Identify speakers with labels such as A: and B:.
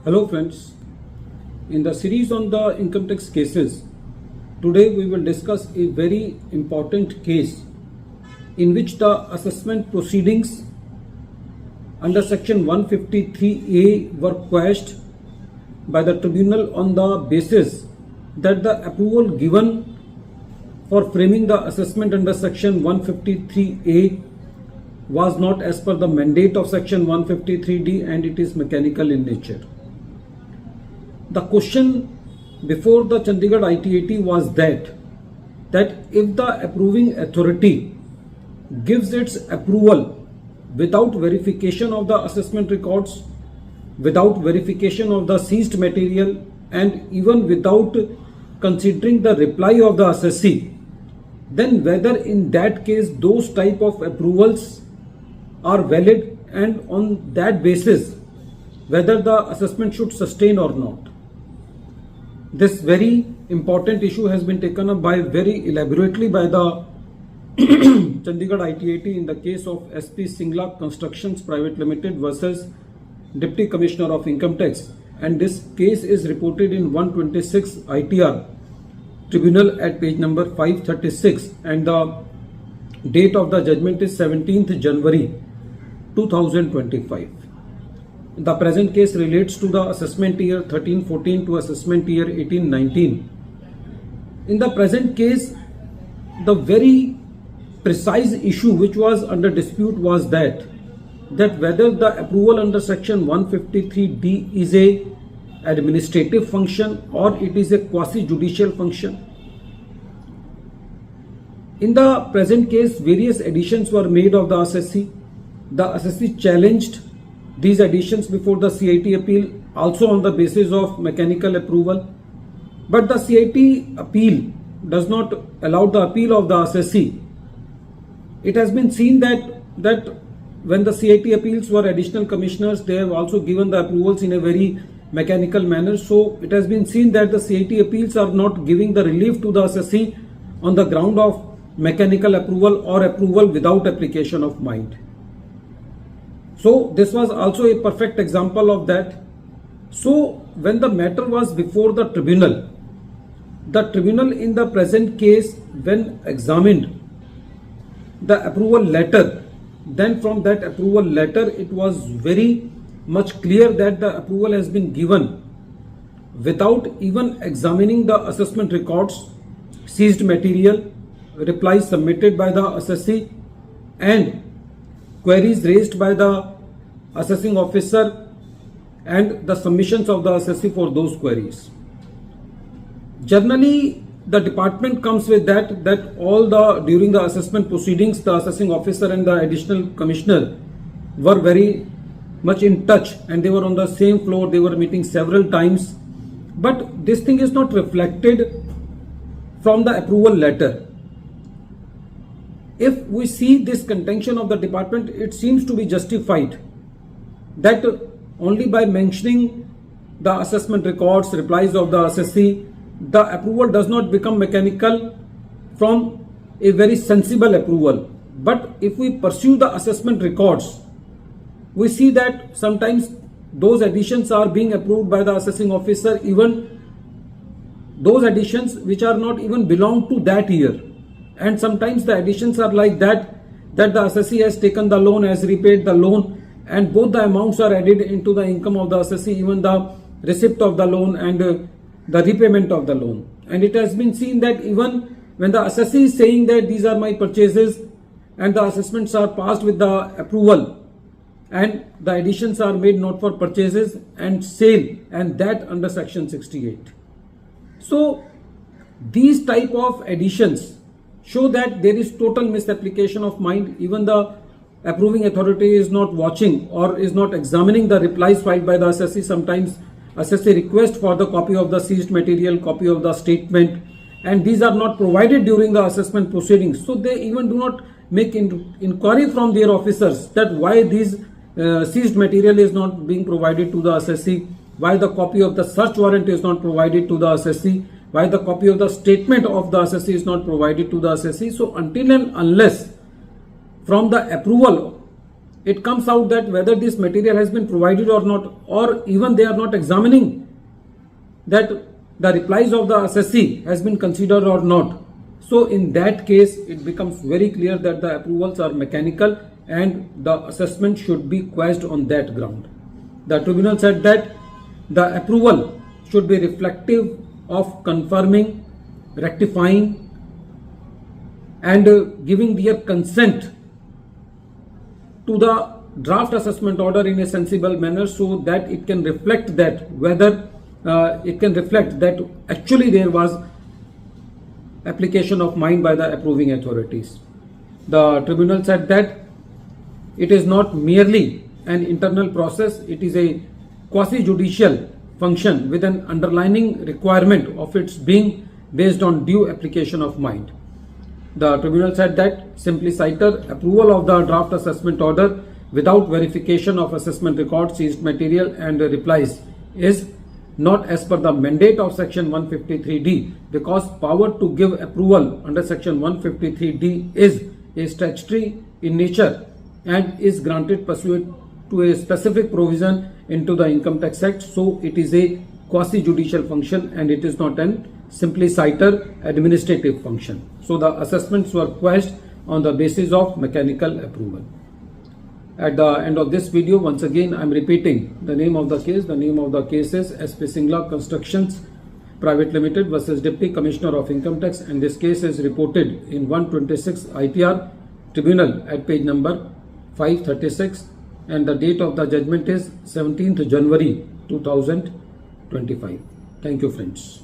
A: Hello friends, in the series on the income tax cases, today we will discuss a very important case in which the assessment proceedings under section 153A were quashed by the tribunal on the basis that the approval given for framing the assessment under section 153A was not as per the mandate of section 153D and it is mechanical in nature. The question before the Chandigarh ITAT was that if the approving authority gives its approval without verification of the assessment records, without verification of the seized material, and even without considering the reply of the assessee, then whether in that case those type of approvals are valid, and on that basis whether the assessment should sustain or not. This very important issue has been taken up very elaborately by the Chandigarh ITAT in the case of SP Singla Constructions Private Limited versus Deputy Commissioner of Income Tax, and this case is reported in 126 ITR Tribunal at page number 536, and the date of the judgment is 17th January 2025. The present case relates to the assessment year 13-14 to assessment year 18-19. In the present case, the very precise issue which was under dispute was that whether the approval under section 153D is a administrative function or it is a quasi-judicial function. In the present case, various additions were made of the assessee. The assessee challenged these additions before the CIT appeal also on the basis of mechanical approval, but the CIT appeal does not allow the appeal of the assessee. It has been seen that when the CIT appeals were additional commissioners, they have also given the approvals in a very mechanical manner. So it has been seen that the CIT appeals are not giving the relief to the assessee on the ground of mechanical approval or approval without application of mind. So this was also a perfect example of that. So when the matter was before the tribunal in the present case, when examined the approval letter, then from that approval letter it was very much clear that the approval has been given without even examining the assessment records, seized material, replies submitted by the assessee, and queries raised by the assessing officer and the submissions of the assessee for those queries. Generally, the department comes with that all the during the assessment proceedings, the assessing officer and the additional commissioner were very much in touch and they were on the same floor, they were meeting several times, but this thing is not reflected from the approval letter. If we see this contention of the department, it seems to be justified that only by mentioning the assessment records, replies of the assessee, the approval does not become mechanical from a very sensible approval. But if we pursue the assessment records, we see that sometimes those additions are being approved by the assessing officer, even those additions which are not even belong to that year. And sometimes the additions are like that the assessee has taken the loan, has repaid the loan, and both the amounts are added into the income of the assessee, even the receipt of the loan and the repayment of the loan. And it has been seen that even when the assessee is saying that these are my purchases and the assessments are passed with the approval and the additions are made not for purchases and sale, and that under section 68. So these type of additions show that there is total misapplication of mind. Even the approving authority is not watching or is not examining the replies filed by the assessee. Sometimes assessee request for the copy of the seized material, copy of the statement, and these are not provided during the assessment proceedings. So they even do not make inquiry from their officers that why these seized material is not being provided to the assessee, why the copy of the search warrant is not provided to the assessee, why the copy of the statement of the assessee is not provided to the assessee. So until and unless from the approval it comes out that whether this material has been provided or not, or even they are not examining that the replies of the assessee has been considered or not. So in that case, it becomes very clear that the approvals are mechanical and the assessment should be quashed on that ground. The tribunal said that the approval should be reflective of confirming, rectifying and giving their consent to the draft assessment order in a sensible manner, so that it can reflect that whether actually there was application of mind by the approving authorities. The tribunal said that it is not merely an internal process, it is a quasi-judicial function with an underlying requirement of its being based on due application of mind. The tribunal said that simply cited approval of the draft assessment order without verification of assessment records, seized material and replies is not as per the mandate of section 153D, because power to give approval under section 153D is a statutory in nature and is granted pursuant to a specific provision into the Income Tax Act. So it is a quasi-judicial function and it is not an simply cited administrative function. So the assessments were quashed on the basis of mechanical approval. At the end of this video, once again I am repeating the name of the case. The name of the case is SP Singla Constructions Private Limited versus Deputy Commissioner of Income Tax, and this case is reported in 126 ITR Tribunal at page number 536, and the date of the judgment is 17th January 2025. Thank you, friends.